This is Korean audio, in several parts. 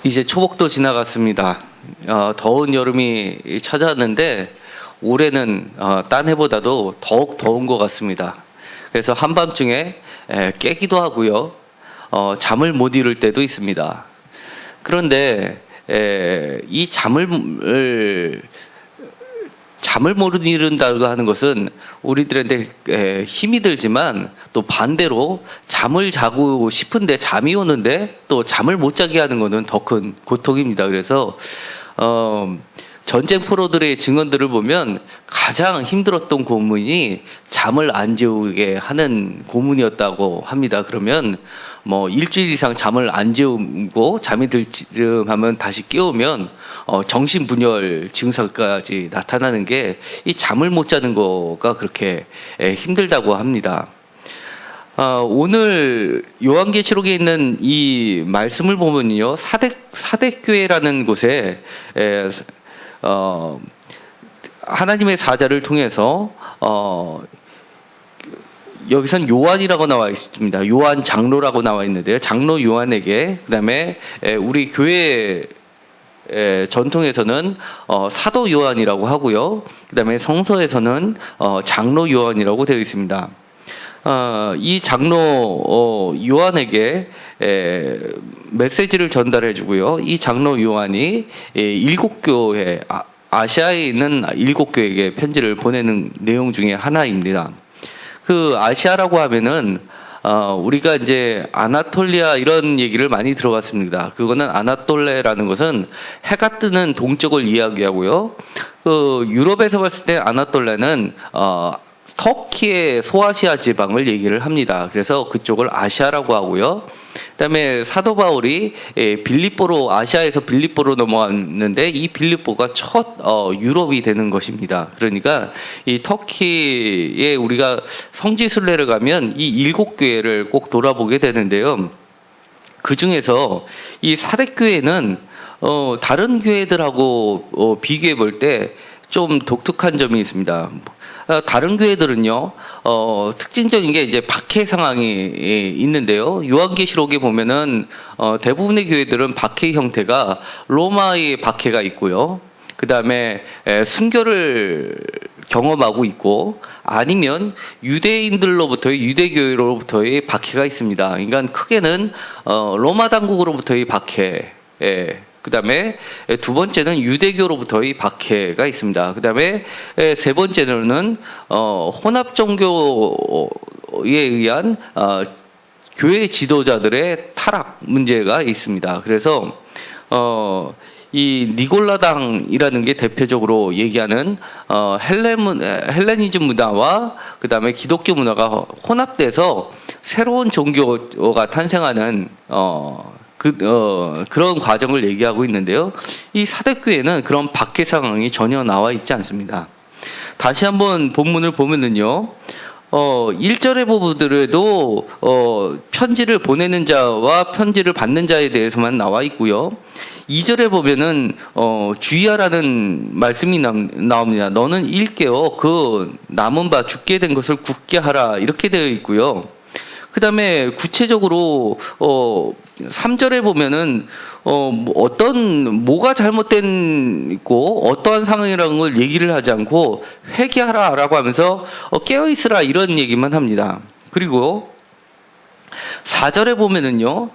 이제 초복도 지나갔습니다. 더운 여름이 찾아왔는데 올해는 딴 해보다도 더욱 더운 것 같습니다. 그래서 한밤중에 깨기도 하고요. 잠을 못 이룰 때도 있습니다. 그런데 이 잠을 못 이룬다고 하는 것은 우리들한테 힘이 들지만 또 반대로 잠을 자고 싶은데 잠이 오는데 또 잠을 못 자게 하는 것은 더 큰 고통입니다. 그래서 전쟁 포로들의 증언들을 보면 가장 힘들었던 고문이 잠을 안 재우게 하는 고문이었다고 합니다. 그러면 뭐 일주일 이상 잠을 안 재우고 잠이 들쯤 하면 다시 깨우면 정신분열 증상까지 나타나는 게 이 잠을 못 자는 거가 그렇게 힘들다고 합니다. 오늘 요한계시록에 있는 이 말씀을 보면요, 사대교회라는 곳에 하나님의 사자를 통해서 여기선 요한이라고 나와 있습니다. 요한 장로라고 나와 있는데요. 장로 요한에게, 그다음에 우리 교회 전통에서는 사도 요한이라고 하고요. 그다음에 성서에서는 장로 요한이라고 되어 있습니다. 이 장로 요한에게 메시지를 전달해 주고요. 이 장로 요한이 7교회, 아시아에 있는 7교회에게 편지를 보내는 내용 중에 하나입니다. 그 아시아라고 하면은 우리가 이제 아나톨리아 이런 얘기를 많이 들어봤습니다. 그거는 아나톨레라는 것은 해가 뜨는 동쪽을 이야기하고요. 그 유럽에서 봤을 때 아나톨레는 터키의 소아시아 지방을 얘기를 합니다. 그래서 그쪽을 아시아라고 하고요. 그다음에 사도 바울이 아시아에서 빌립보로 넘어왔는데 이 빌립보가 첫 유럽이 되는 것입니다. 그러니까 이 터키에 우리가 성지 순례를 가면 이 7교회를 꼭 돌아보게 되는데요. 그 중에서 이 사대교회는 다른 교회들하고 비교해 볼 때 좀 독특한 점이 있습니다. 다른 교회들은요, 특징적인 게 이제 박해 상황이 있는데요. 요한계시록에 보면은, 대부분의 교회들은 박해 형태가 로마의 박해가 있고요. 그 다음에 순교를 경험하고 있고, 아니면 유대인들로부터의, 유대교회로부터의 박해가 있습니다. 그러니까 크게는, 로마 당국으로부터의 박해, 그 다음에 두 번째는 유대교로부터의 박해가 있습니다. 그 다음에 세 번째는 혼합 종교에 의한 교회 지도자들의 타락 문제가 있습니다. 그래서 이 니골라당이라는 게 대표적으로 얘기하는 헬레니즘 문화와 그 다음에 기독교 문화가 혼합돼서 새로운 종교가 탄생하는 그런 과정을 얘기하고 있는데요. 이 사대교회는 그런 박해 상황이 전혀 나와 있지 않습니다. 다시 한번 본문을 보면은요, 1절에 보더라도, 편지를 보내는 자와 편지를 받는 자에 대해서만 나와 있고요. 2절에 보면은, 주의하라는 말씀이 나옵니다. 너는 일깨어 그 남은 바 죽게 된 것을 굳게 하라. 이렇게 되어 있고요. 그 다음에 구체적으로 3절에 보면은 뭐가 잘못된 있고 어떠한 상황이라는 걸 얘기를 하지 않고 회개하라라고 하면서 깨어 있으라 이런 얘기만 합니다. 그리고 4절에 보면은요,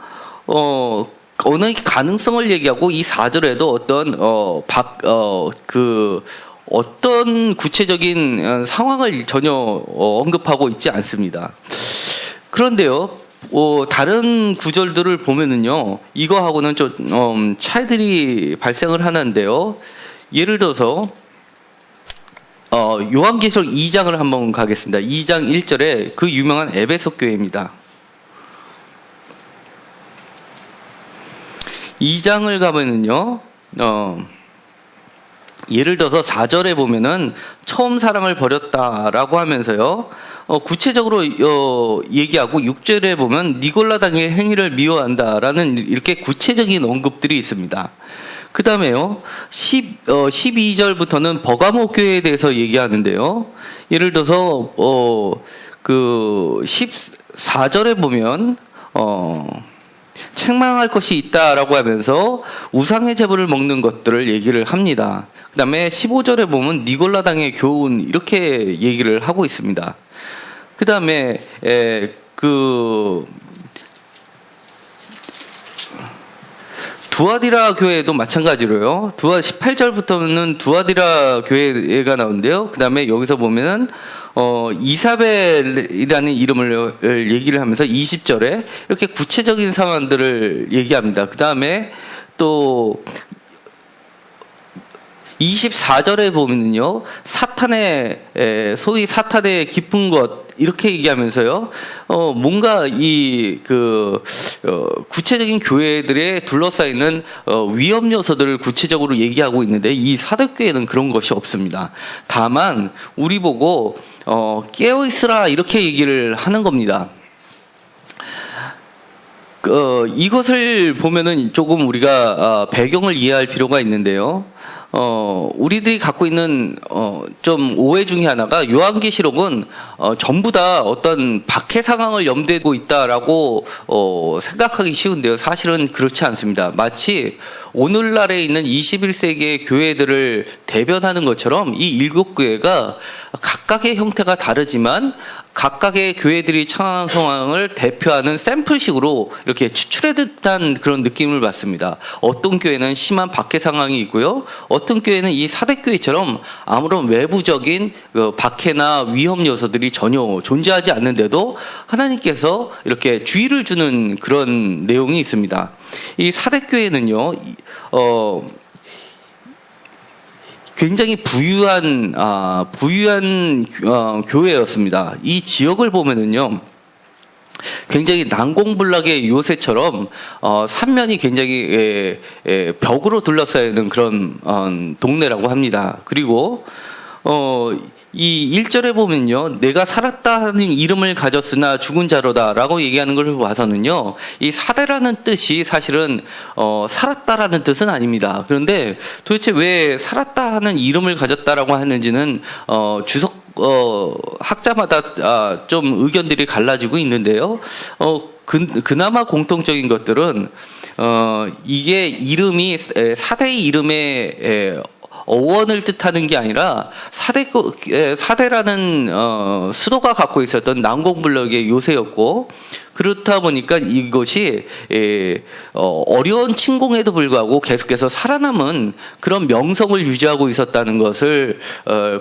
어느 가능성을 얘기하고 이 4절에도 어떤 구체적인 상황을 전혀 언급하고 있지 않습니다. 그런데요, 다른 구절들을 보면은요, 이거하고는 좀, 차이들이 발생을 하는데요. 예를 들어서, 요한계시록 2장을 한번 가겠습니다. 2장 1절에 그 유명한 에베소 교회입니다. 2장을 가면은요, 예를 들어서 4절에 보면은 처음 사랑을 버렸다라고 하면서요, 구체적으로 얘기하고 6절에 보면 니골라당의 행위를 미워한다라는 이렇게 구체적인 언급들이 있습니다. 그 다음에요, 12절부터는 버가모 교회에 대해서 얘기하는데요. 예를 들어서, 14절에 보면, 책망할 것이 있다라고 하면서 우상의 제물을 먹는 것들을 얘기를 합니다. 그 다음에 15절에 보면 니골라당의 교훈 이렇게 얘기를 하고 있습니다. 그 다음에 두아디라 교회도 마찬가지로요. 18절부터는 두아디라 교회가 나오는데요. 그 다음에 여기서 보면은 이사벨이라는 이름을 얘기를 하면서 20절에 이렇게 구체적인 상황들을 얘기합니다. 그 다음에 또 24절에 보면요, 소위 사탄의 깊은 것, 이렇게 얘기하면서요, 뭔가 구체적인 교회들에 둘러싸이는, 위험 요소들을 구체적으로 얘기하고 있는데, 이 사도교회는 그런 것이 없습니다. 다만, 우리 보고, 깨어있으라, 이렇게 얘기를 하는 겁니다. 이것을 보면은 조금 우리가, 배경을 이해할 필요가 있는데요. 우리들이 갖고 있는, 좀 오해 중에 하나가 요한계시록은, 전부 다 어떤 박해 상황을 염두고 있다라고, 생각하기 쉬운데요. 사실은 그렇지 않습니다. 마치 오늘날에 있는 21세기의 교회들을 대변하는 것처럼 이 7교회가 각각의 형태가 다르지만 각각의 교회들이 처한 상황을 대표하는 샘플식으로 이렇게 추출해 듯한 그런 느낌을 받습니다. 어떤 교회는 심한 박해 상황이 있고요. 어떤 교회는 이 사대교회처럼 아무런 외부적인 박해나 위험 요소들이 전혀 존재하지 않는데도 하나님께서 이렇게 주의를 주는 그런 내용이 있습니다. 이 사대교회는요, 굉장히 부유한 교회였습니다. 이 지역을 보면은요, 굉장히 난공불락의 요새처럼 삼면이 굉장히 벽으로 둘러싸여 있는 그런 동네라고 합니다. 그리고 이 1절에 보면요, 내가 살았다 하는 이름을 가졌으나 죽은 자로다라고 얘기하는 것을 봐서는요, 이 사대라는 뜻이 사실은 살았다라는 뜻은 아닙니다. 그런데 도대체 왜 살았다 하는 이름을 가졌다라고 하는지는 학자마다 좀 의견들이 갈라지고 있는데요. 그나마 공통적인 것들은 이게 이름이 사대의 이름에 어원을 뜻하는 게 아니라 사대라는 수도가 갖고 있었던 난공불락의 요새였고, 그렇다 보니까 이것이 어려운 침공에도 불구하고 계속해서 살아남은 그런 명성을 유지하고 있었다는 것을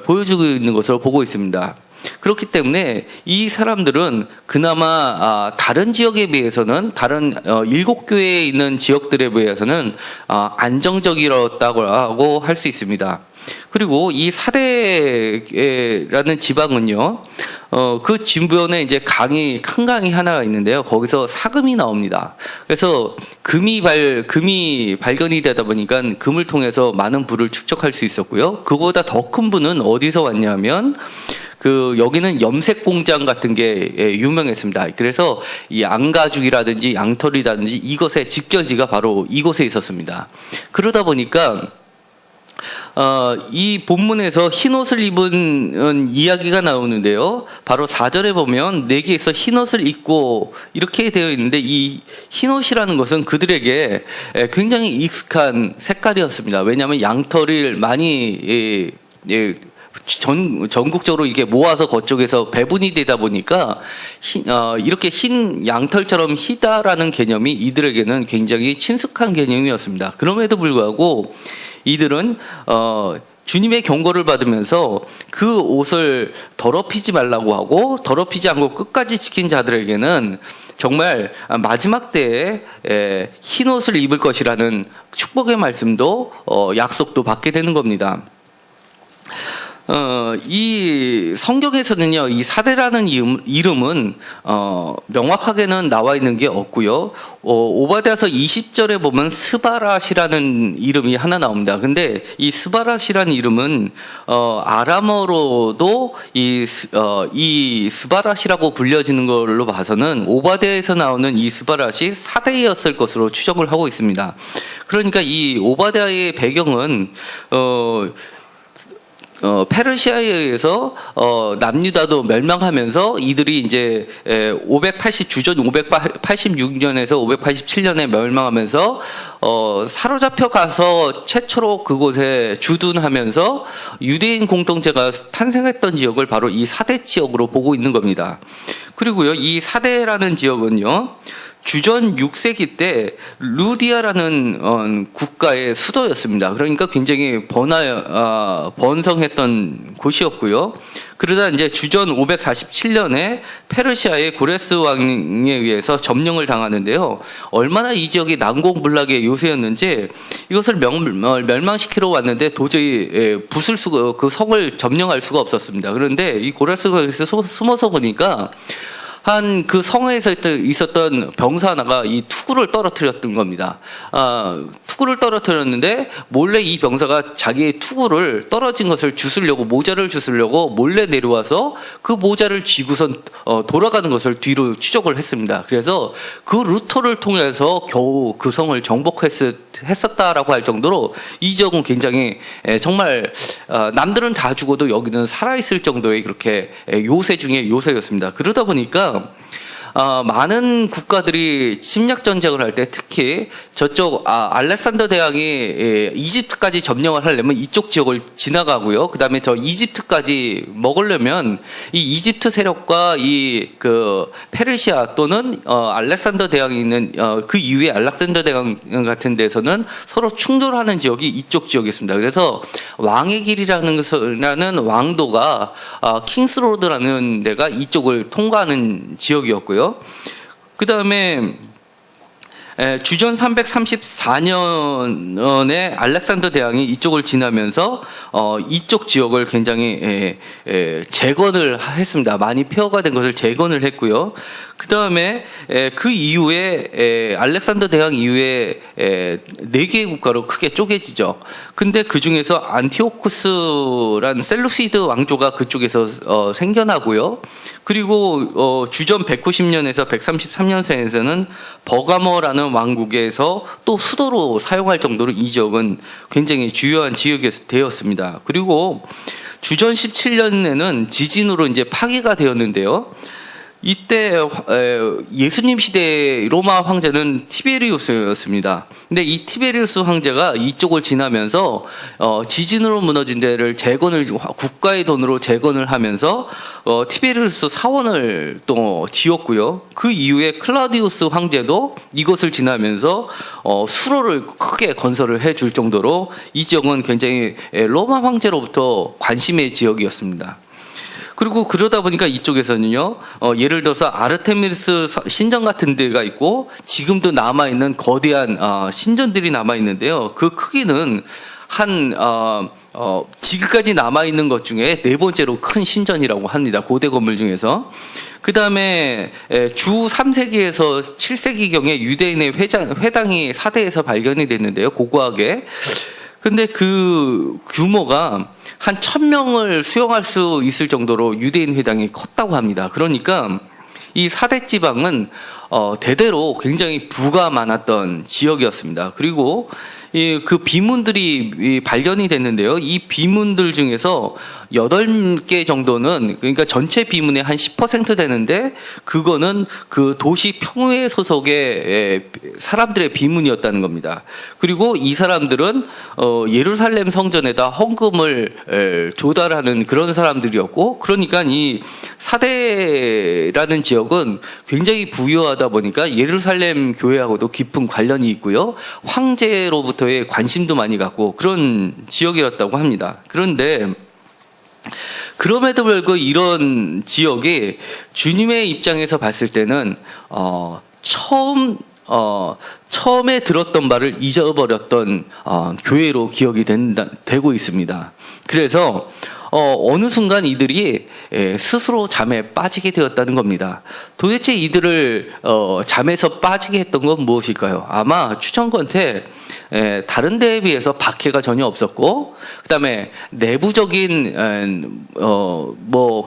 보여주고 있는 것으로 보고 있습니다. 그렇기 때문에 이 사람들은 그나마 다른 지역에 비해서는, 다른 7교회에 있는 지역들에 비해서는 안정적이었다고 할 수 있습니다. 그리고 이 사대라는 지방은요, 그 주변에 이제 큰 강이 하나가 있는데요. 거기서 사금이 나옵니다. 그래서 금이 발견이 되다 보니까 금을 통해서 많은 부를 축적할 수 있었고요. 그보다 더 큰 부는 어디서 왔냐면, 여기는 염색 공장 같은 게 유명했습니다. 그래서 이 양가죽이라든지 양털이라든지 이것의 집결지가 바로 이곳에 있었습니다. 그러다 보니까 이 본문에서 흰옷을 입은 이야기가 나오는데요. 바로 4절에 보면 내게에서 흰옷을 입고 이렇게 되어 있는데, 이 흰옷이라는 것은 그들에게 굉장히 익숙한 색깔이었습니다. 왜냐하면 양털을 많이 전국적으로 이게 모아서 그쪽에서 배분이 되다 보니까 이렇게 흰 양털처럼 희다라는 개념이 이들에게는 굉장히 친숙한 개념이었습니다. 그럼에도 불구하고 이들은 주님의 경고를 받으면서 그 옷을 더럽히지 말라고 하고, 더럽히지 않고 끝까지 지킨 자들에게는 정말 마지막 때에 흰 옷을 입을 것이라는 축복의 말씀도 약속도 받게 되는 겁니다. 이 성경에서는요, 이 사대라는 이름은 명확하게는 나와 있는 게 없고요. 오바댜서 20절에 보면 스바랏이라는 이름이 하나 나옵니다. 근데 이 스바랏이라는 이름은 아람어로도 이 스바랏이라고 불려지는 걸로 봐서는 오바댜에서 나오는 이 스바랏이 사대였을 것으로 추정을 하고 있습니다. 그러니까 이 오바댜의 배경은 페르시아에 의해서 남유다도 멸망하면서 이들이 이제 주전 586년에서 587년에 멸망하면서 사로잡혀 가서 최초로 그곳에 주둔하면서 유대인 공동체가 탄생했던 지역을 바로 이 사대 지역으로 보고 있는 겁니다. 그리고요, 이 사대라는 지역은요, 주전 6세기 때 루디아라는 국가의 수도였습니다. 그러니까 굉장히 번성했던 곳이었고요. 그러다 이제 주전 547년에 페르시아의 고레스 왕에 의해서 점령을 당하는데요. 얼마나 이 지역이 난공불락의 요새였는지 이것을 멸망시키러 왔는데 도저히 부술 수가, 그 성을 점령할 수가 없었습니다. 그런데 이 고레스 왕에서 숨어서 보니까 한 그 성에서 있었던 병사 하나가 이 투구를 떨어뜨렸던 겁니다. 투구를 떨어뜨렸는데 몰래 이 병사가 자기의 투구를 떨어진 것을 주스려고, 모자를 주스려고 몰래 내려와서 그 모자를 쥐고선 돌아가는 것을 뒤로 추적을 했습니다. 그래서 그 루터를 통해서 겨우 그 성을 정복했었다라고 할 정도로 이 지역은 굉장히 정말 남들은 다 죽어도 여기는 살아있을 정도의 그렇게 요새 중에 요새였습니다. 그러다 보니까 많은 국가들이 침략 전쟁을 할 때 특히 저쪽 알렉산더 대왕이 이집트까지 점령을 하려면 이쪽 지역을 지나가고요. 그다음에 저 이집트까지 먹으려면 이 이집트 세력과 이 그 페르시아 또는 알렉산더 대왕이 있는 그 이후에 알렉산더 대왕 같은 데서는 서로 충돌하는 지역이 이쪽 지역이었습니다. 그래서 왕의 길이라는 왕도가 킹스로드라는 데가 이쪽을 통과하는 지역이었고요. 그 다음에 주전 334년에 알렉산더 대왕이 이쪽을 지나면서 이쪽 지역을 굉장히 재건을 했습니다. 많이 폐허가 된 것을 재건을 했고요. 그 다음에 그 이후에 알렉산더 대왕 이후에 4개의 국가로 크게 쪼개지죠. 근데 그 중에서 안티오쿠스라는 셀루시드 왕조가 그쪽에서 생겨나고요. 그리고 주전 190년에서 133년생에서는 버가머라는 왕국에서 또 수도로 사용할 정도로 이 지역은 굉장히 주요한 지역이 되었습니다. 그리고 주전 17년에는 지진으로 이제 파괴가 되었는데요. 이때 예수님 시대 로마 황제는 티베리우스였습니다. 근데 이 티베리우스 황제가 이쪽을 지나면서 지진으로 무너진 데를 재건을 국가의 돈으로 재건을 하면서 티베리우스 사원을 또 지었고요. 그 이후에 클라우디우스 황제도 이곳을 지나면서 수로를 크게 건설을 해줄 정도로 이 지역은 굉장히 로마 황제로부터 관심의 지역이었습니다. 그리고 그러다 보니까 이쪽에서는요, 예를 들어서 아르테미스 신전 같은 데가 있고, 지금도 남아있는 거대한, 신전들이 남아있는데요. 그 크기는 지금까지 남아있는 것 중에 4번째로 큰 신전이라고 합니다. 고대 건물 중에서. 그 다음에 주 3세기에서 7세기경에 유대인의 회당이 사대에서 발견이 됐는데요. 고고하게. 근데 그 규모가 한 1000명을 수용할 수 있을 정도로 유대인 회당이 컸다고 합니다. 그러니까 이 사대 지방은 대대로 굉장히 부가 많았던 지역이었습니다. 그리고 그 비문들이 발견이 됐는데요. 이 비문들 중에서 8개 정도는, 그러니까 전체 비문의 한 10% 되는데, 그거는 그 도시 평외 소속의 사람들의 비문이었다는 겁니다. 그리고 이 사람들은 예루살렘 성전에다 헌금을 조달하는 그런 사람들이었고, 그러니까 이 사대라는 지역은 굉장히 부유하다 보니까 예루살렘 교회하고도 깊은 관련이 있고요. 황제로부터의 관심도 많이 갖고 그런 지역이었다고 합니다. 그런데 그럼에도 불구하고 이런 지역이 주님의 입장에서 봤을 때는 처음에 들었던 바를 잊어버렸던 교회로 기억이 되고 있습니다. 그래서 어느 순간 이들이 스스로 잠에 빠지게 되었다는 겁니다. 도대체 이들을 잠에서 빠지게 했던 건 무엇일까요? 아마 추천 건태 다른 데에 비해서 박해가 전혀 없었고, 그다음에 내부적인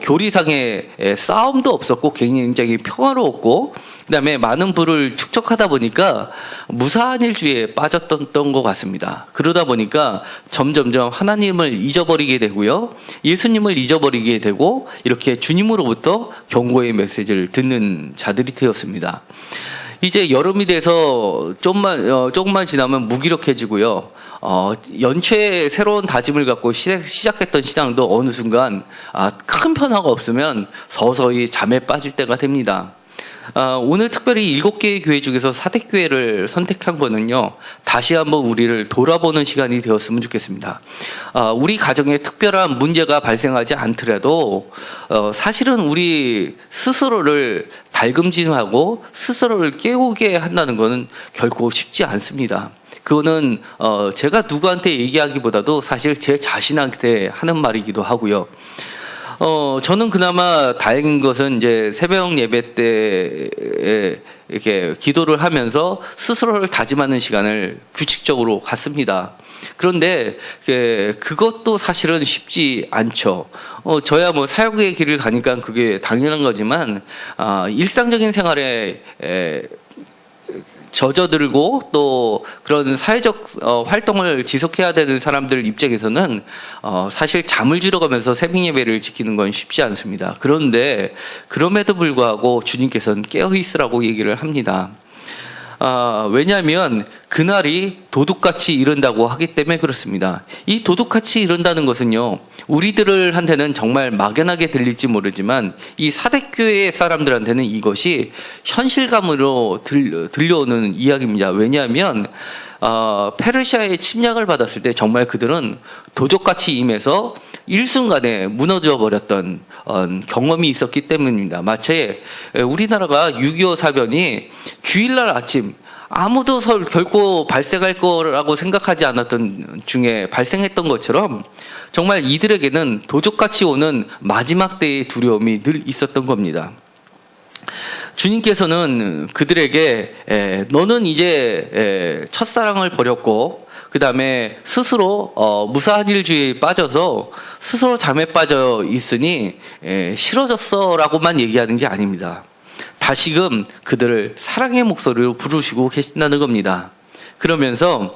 교리상의 싸움도 없었고 굉장히 평화로웠고, 그다음에 많은 부를 축적하다 보니까 무사한 일주의에 빠졌던 것 같습니다. 그러다 보니까 점점점 하나님을 잊어버리게 되고요, 예수님을 잊어버리게 되고, 이렇게 주님으로부터 경고의 메시지를 듣는 자들이 되었습니다. 이제 여름이 돼서 조금만 지나면 무기력해지고요. 연초에 새로운 다짐을 갖고 시작했던 신앙도 어느 순간 큰 변화가 없으면 서서히 잠에 빠질 때가 됩니다. 오늘 특별히 7개의 교회 중에서 사대교회를 선택한 거는요, 다시 한번 우리를 돌아보는 시간이 되었으면 좋겠습니다. 우리 가정에 특별한 문제가 발생하지 않더라도 사실은 우리 스스로를 달금질하고 스스로를 깨우게 한다는 것은 결코 쉽지 않습니다. 그거는 제가 누구한테 얘기하기보다도 사실 제 자신한테 하는 말이기도 하고요. 저는 그나마 다행인 것은 이제 새벽 예배 때 이렇게 기도를 하면서 스스로를 다짐하는 시간을 규칙적으로 갖습니다. 그런데 그것도 사실은 쉽지 않죠. 저야 뭐 사역의 길을 가니까 그게 당연한 거지만 일상적인 생활에 젖어들고 또 그런 사회적 활동을 지속해야 되는 사람들 입장에서는 사실 잠을 줄여가면서 새벽 예배를 지키는 건 쉽지 않습니다. 그런데 그럼에도 불구하고 주님께서는 깨어 있으라고 얘기를 합니다. 왜냐하면 그날이 도둑같이 이른다고 하기 때문에 그렇습니다. 이 도둑같이 이른다는 것은요, 우리들한테는 정말 막연하게 들릴지 모르지만 이 사대교회 사람들한테는 이것이 현실감으로 들려오는 이야기입니다. 왜냐하면 페르시아의 침략을 받았을 때 정말 그들은 도적같이 임해서 일순간에 무너져 버렸던 경험이 있었기 때문입니다. 마치 우리나라가 6.25 사변이 주일날 아침 아무도 결코 발생할 거라고 생각하지 않았던 중에 발생했던 것처럼 정말 이들에게는 도적같이 오는 마지막 때의 두려움이 늘 있었던 겁니다. 주님께서는 그들에게 너는 이제 첫사랑을 버렸고 그 다음에 스스로 무사한 일주의에 빠져서 스스로 잠에 빠져 있으니 싫어졌어 라고만 얘기하는 게 아닙니다. 다시금 그들을 사랑의 목소리로 부르시고 계신다는 겁니다. 그러면서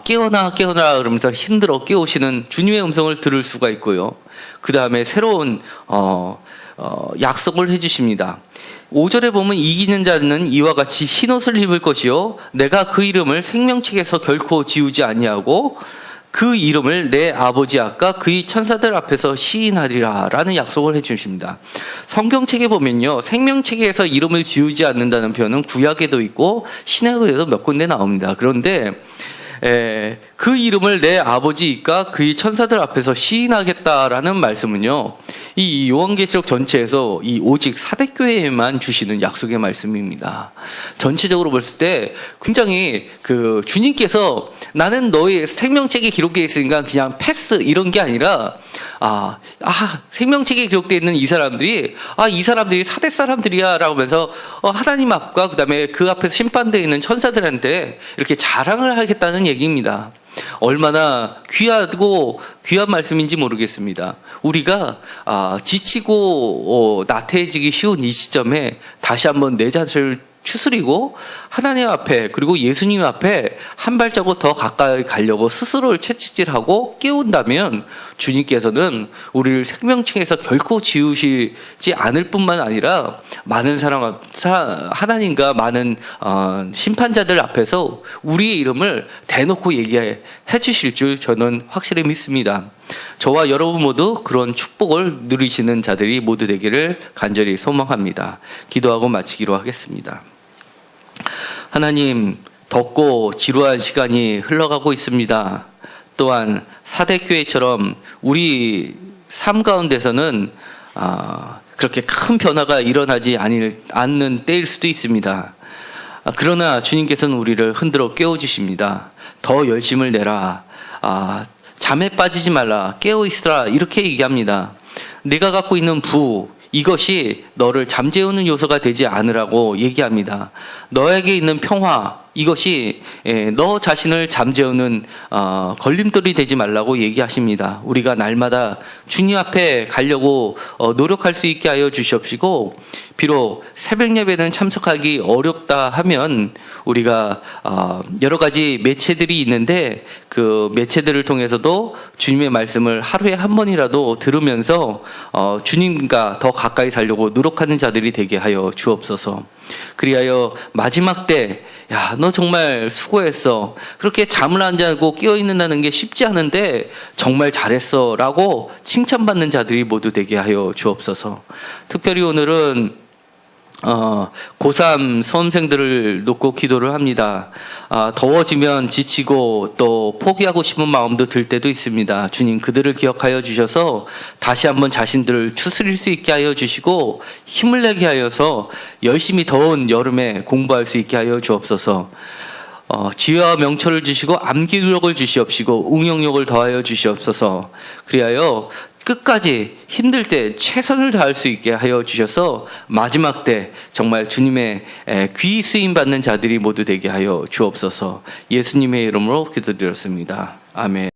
깨어나 그러면서 힘들어 깨우시는 주님의 음성을 들을 수가 있고요. 그 다음에 새로운 약속을 해주십니다. 5절에 보면 이기는 자는 이와 같이 흰옷을 입을 것이요 내가 그 이름을 생명책에서 결코 지우지 아니하고 그 이름을 내 아버지 앞과 그의 천사들 앞에서 시인하리라 라는 약속을 해주십니다. 성경책에 보면요, 생명책에서 이름을 지우지 않는다는 표현은 구약에도 있고 신약에도 몇 군데 나옵니다. 그런데 그 이름을 내 아버지가 그의 천사들 앞에서 시인하겠다라는 말씀은요, 이 요한계시록 전체에서 이 오직 사대교회에만 주시는 약속의 말씀입니다. 전체적으로 봤을 때 굉장히 주님께서 나는 너의 생명책에 기록되어 있으니까 그냥 패스 이런 게 아니라 생명책에 기록되어 있는 이 사람들이 사대 사람들이야 라고 하면서 하나님 앞과 그 다음에 그 앞에서 심판되어 있는 천사들한테 이렇게 자랑을 하겠다는 얘기입니다. 얼마나 귀하고 귀한 말씀인지 모르겠습니다. 우리가 지치고 나태해지기 쉬운 이 시점에 다시 한번 내 자신을 추스리고 하나님 앞에 그리고 예수님 앞에 한 발자국 더 가까이 가려고 스스로를 채찍질하고 깨운다면 주님께서는 우리를 생명책에서 결코 지우시지 않을 뿐만 아니라 많은 하나님과 많은 심판자들 앞에서 우리의 이름을 대놓고 얘기해 주실 줄 저는 확실히 믿습니다. 저와 여러분 모두 그런 축복을 누리시는 자들이 모두 되기를 간절히 소망합니다. 기도하고 마치기로 하겠습니다. 하나님, 덥고 지루한 시간이 흘러가고 있습니다. 또한 사대교회처럼 우리 삶 가운데서는 그렇게 큰 변화가 일어나지 않는 때일 수도 있습니다. 그러나 주님께서는 우리를 흔들어 깨워주십니다. 더 열심을 내라. 잠에 빠지지 말라. 깨어있으라. 이렇게 얘기합니다. 내가 갖고 있는 이것이 너를 잠재우는 요소가 되지 않으라고 얘기합니다. 너에게 있는 평화, 이것이 너 자신을 잠재우는 걸림돌이 되지 말라고 얘기하십니다. 우리가 날마다 주님 앞에 가려고 노력할 수 있게 하여 주시옵시고, 비록 새벽 예배는 참석하기 어렵다 하면 우리가 여러 가지 매체들이 있는데 그 매체들을 통해서도 주님의 말씀을 하루에 한 번이라도 들으면서 주님과 더 가까이 살려고 노력하는 자들이 되게 하여 주옵소서. 그리하여 마지막 때, 야, 너 정말 수고했어. 그렇게 잠을 안 자고 깨어 있는다는 게 쉽지 않은데 정말 잘했어 라고 칭찬받는 자들이 모두 되게 하여 주옵소서. 특별히 오늘은 고3 수험생들을 놓고 기도를 합니다. 더워지면 지치고 또 포기하고 싶은 마음도 들 때도 있습니다. 주님, 그들을 기억하여 주셔서 다시 한번 자신들을 추스릴 수 있게 하여 주시고 힘을 내게 하여서 열심히 더운 여름에 공부할 수 있게 하여 주옵소서. 지혜와 명철을 주시고 암기력을 주시옵시고 응용력을 더하여 주시옵소서. 그리하여 끝까지 힘들 때 최선을 다할 수 있게 하여 주셔서 마지막 때 정말 주님의 귀 쓰임 받는 자들이 모두 되게 하여 주옵소서. 예수님의 이름으로 기도드렸습니다. 아멘.